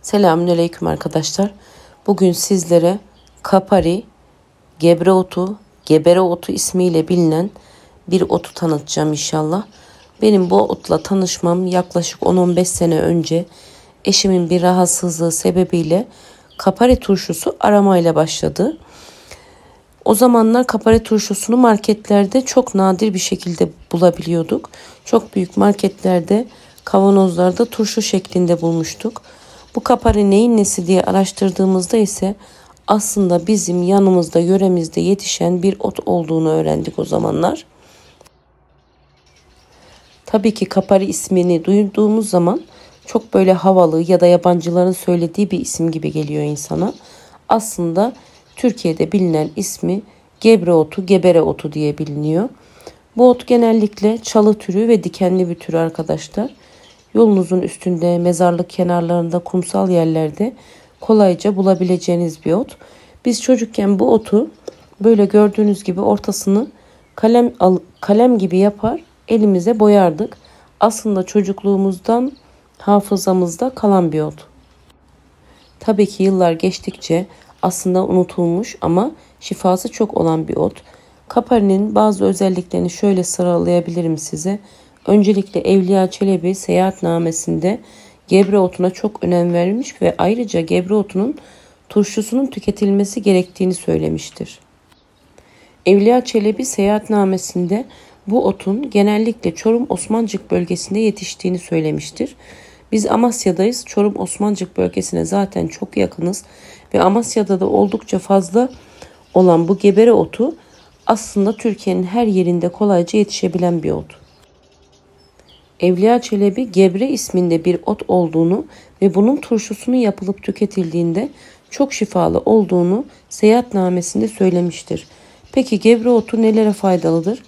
Selamünaleyküm arkadaşlar. Bugün sizlere kapari, gebere otu ismiyle bilinen bir otu tanıtacağım inşallah. Benim bu otla tanışmam yaklaşık 10-15 sene önce eşimin bir rahatsızlığı sebebiyle kapari turşusu aramayla başladı. O zamanlar kapari turşusunu marketlerde çok nadir bir şekilde bulabiliyorduk. Çok büyük marketlerde, kavanozlarda turşu şeklinde bulmuştuk. Bu kapari neyin nesi diye araştırdığımızda ise aslında bizim yanımızda, yöremizde yetişen bir ot olduğunu öğrendik o zamanlar. Tabii ki kapari ismini duyduğumuz zaman çok böyle havalı ya da yabancıların söylediği bir isim gibi geliyor insana. Aslında Türkiye'de bilinen ismi gebere otu diye biliniyor. Bu ot genellikle çalı türü ve dikenli bir tür arkadaşlar. Yolunuzun üstünde, mezarlık kenarlarında, kumsal yerlerde kolayca bulabileceğiniz bir ot. Biz çocukken bu otu böyle gördüğünüz gibi ortasını kalem gibi yapar, elimize boyardık. Aslında çocukluğumuzdan, hafızamızda kalan bir ot. Tabii ki yıllar geçtikçe aslında unutulmuş ama şifası çok olan bir ot. Kaparinin bazı özelliklerini şöyle sıralayabilirim size. Öncelikle Evliya Çelebi seyahatnamesinde gebre otuna çok önem vermiş ve ayrıca gebre otunun turşusunun tüketilmesi gerektiğini söylemiştir. Evliya Çelebi seyahatnamesinde bu otun genellikle Çorum Osmancık bölgesinde yetiştiğini söylemiştir. Biz Amasya'dayız. Çorum Osmancık bölgesine zaten çok yakınız ve Amasya'da da oldukça fazla olan bu gebere otu aslında Türkiye'nin her yerinde kolayca yetişebilen bir ot. Evliya Çelebi gebre isminde bir ot olduğunu ve bunun turşusunun yapılıp tüketildiğinde çok şifalı olduğunu seyahatnamesinde söylemiştir. Peki gebre otu nelere faydalıdır?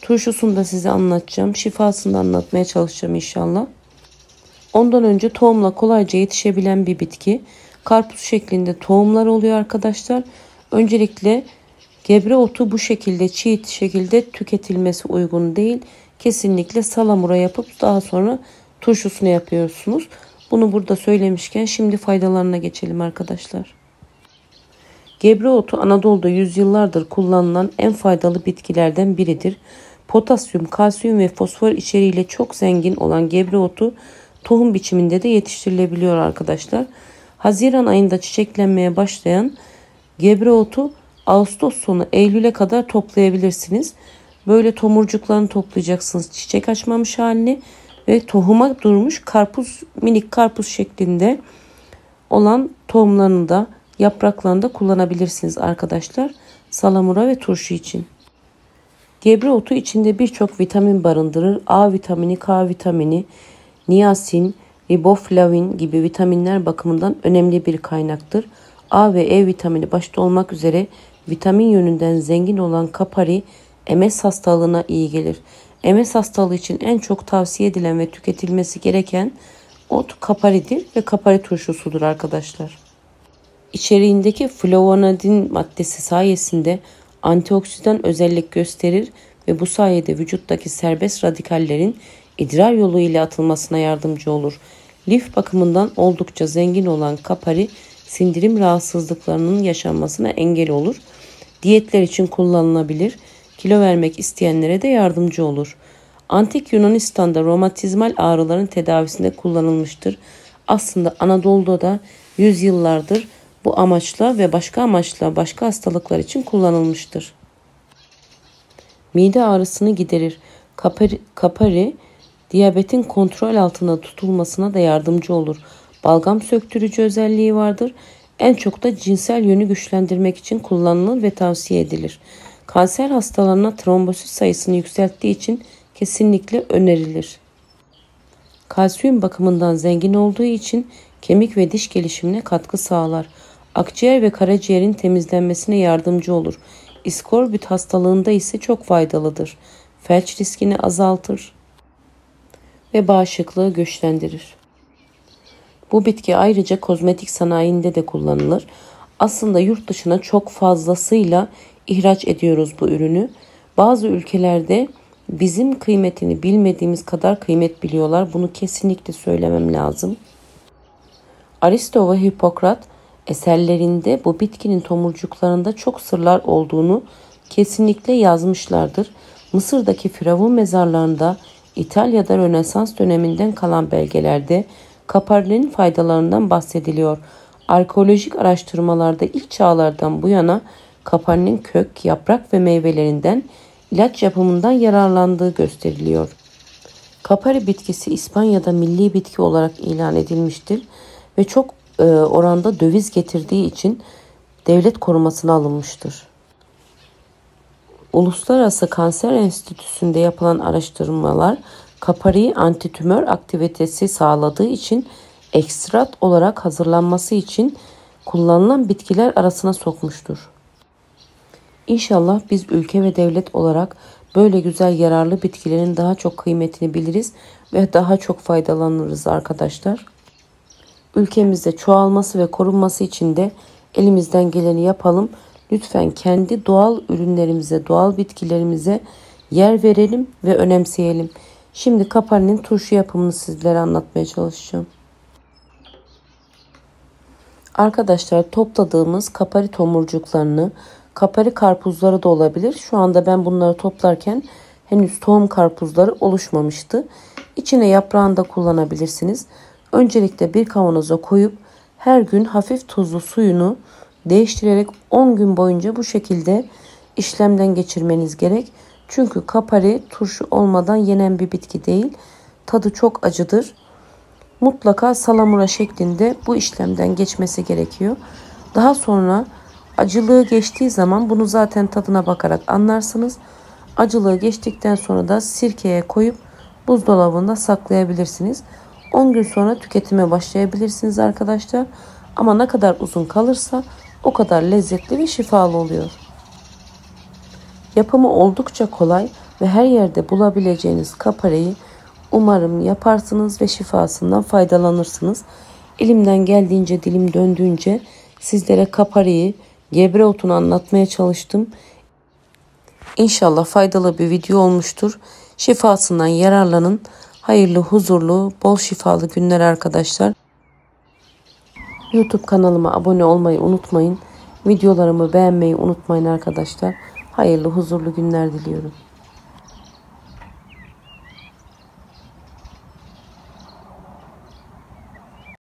Turşusunu da size anlatacağım. Şifasını da anlatmaya çalışacağım inşallah. Ondan önce tohumla kolayca yetişebilen bir bitki. Karpuz şeklinde tohumlar oluyor arkadaşlar. Öncelikle gebre otu bu şekilde çiğ şekilde tüketilmesi uygun değil. Kesinlikle salamura yapıp daha sonra turşusunu yapıyorsunuz. Bunu burada söylemişken şimdi faydalarına geçelim arkadaşlar. Gebre otu Anadolu'da yüzyıllardır kullanılan en faydalı bitkilerden biridir. Potasyum, kalsiyum ve fosfor içeriğiyle çok zengin olan gebre otu tohum biçiminde de yetiştirilebiliyor arkadaşlar. Haziran ayında çiçeklenmeye başlayan gebre otu Ağustos sonu Eylül'e kadar toplayabilirsiniz. Böyle tomurcuklarını toplayacaksınız, çiçek açmamış halini ve tohuma durmuş minik karpuz şeklinde olan tohumlarını da yapraklarını da kullanabilirsiniz arkadaşlar. Salamura ve turşu için. Gebre otu içinde birçok vitamin barındırır. A vitamini, K vitamini, niasin, riboflavin gibi vitaminler bakımından önemli bir kaynaktır. A ve E vitamini başta olmak üzere vitamin yönünden zengin olan kapari MS hastalığına iyi gelir. MS hastalığı için en çok tavsiye edilen ve tüketilmesi gereken ot kaparidir ve kapari turşusudur arkadaşlar. İçeriğindeki flavonoidin maddesi sayesinde antioksidan özellik gösterir ve bu sayede vücuttaki serbest radikallerin idrar yolu ile atılmasına yardımcı olur. Lif bakımından oldukça zengin olan kapari sindirim rahatsızlıklarının yaşanmasına engel olur. Diyetler için kullanılabilir. Kilo vermek isteyenlere de yardımcı olur. Antik Yunanistan'da romatizmal ağrıların tedavisinde kullanılmıştır. Aslında Anadolu'da da yüzyıllardır bu amaçla ve başka hastalıklar için kullanılmıştır. Mide ağrısını giderir. Kapari diyabetin kontrol altında tutulmasına da yardımcı olur. Balgam söktürücü özelliği vardır. En çok da cinsel yönü güçlendirmek için kullanılır ve tavsiye edilir. Kanser hastalarına trombosit sayısını yükselttiği için kesinlikle önerilir. Kalsiyum bakımından zengin olduğu için kemik ve diş gelişimine katkı sağlar. Akciğer ve karaciğerin temizlenmesine yardımcı olur. İskorbut hastalığında ise çok faydalıdır. Felç riskini azaltır ve bağışıklığı güçlendirir. Bu bitki ayrıca kozmetik sanayinde de kullanılır. Aslında yurt dışına çok fazlasıyla ihraç ediyoruz bu ürünü. Bazı ülkelerde bizim kıymetini bilmediğimiz kadar kıymet biliyorlar. Bunu kesinlikle söylemem lazım. Aristo ve Hipokrat eserlerinde bu bitkinin tomurcuklarında çok sırlar olduğunu kesinlikle yazmışlardır. Mısır'daki Firavun mezarlarında, İtalya'da Rönesans döneminden kalan belgelerde kaparinin faydalarından bahsediliyor. Arkeolojik araştırmalarda ilk çağlardan bu yana kaparinin kök, yaprak ve meyvelerinden ilaç yapımından yararlandığı gösteriliyor. Kapari bitkisi İspanya'da milli bitki olarak ilan edilmiştir ve çok oranda döviz getirdiği için devlet korumasına alınmıştır. Uluslararası Kanser Enstitüsü'nde yapılan araştırmalar kapariyi antitümör aktivitesi sağladığı için ekstrat olarak hazırlanması için kullanılan bitkiler arasına sokmuştur. İnşallah biz ülke ve devlet olarak böyle güzel yararlı bitkilerin daha çok kıymetini biliriz ve daha çok faydalanırız arkadaşlar. Ülkemizde çoğalması ve korunması için de elimizden geleni yapalım. Lütfen kendi doğal ürünlerimize, doğal bitkilerimize yer verelim ve önemseyelim. Şimdi kaparinin turşu yapımını sizlere anlatmaya çalışacağım. Arkadaşlar topladığımız kapari tomurcuklarını, kapari karpuzları da olabilir. Şu anda ben bunları toplarken henüz tohum karpuzları oluşmamıştı. İçine yaprağını da kullanabilirsiniz. Öncelikle bir kavanoza koyup her gün hafif tuzlu suyunu değiştirerek 10 gün boyunca bu şekilde işlemden geçirmeniz gerek. Çünkü kapari turşu olmadan yenen bir bitki değil. Tadı çok acıdır. Mutlaka salamura şeklinde bu işlemden geçmesi gerekiyor. Daha sonra acılığı geçtiği zaman bunu zaten tadına bakarak anlarsınız. Acılığı geçtikten sonra da sirkeye koyup buzdolabında saklayabilirsiniz. 10 gün sonra tüketime başlayabilirsiniz arkadaşlar. Ama ne kadar uzun kalırsa o kadar lezzetli ve şifalı oluyor. Yapımı oldukça kolay ve her yerde bulabileceğiniz kapariyi umarım yaparsınız ve şifasından faydalanırsınız. Elimden geldiğince, dilim döndüğünce sizlere kapariyi, gebre otunu anlatmaya çalıştım. İnşallah faydalı bir video olmuştur. Şifasından yararlanın. Hayırlı, huzurlu, bol şifalı günler arkadaşlar. YouTube kanalıma abone olmayı unutmayın. Videolarımı beğenmeyi unutmayın arkadaşlar. Hayırlı, huzurlu günler diliyorum.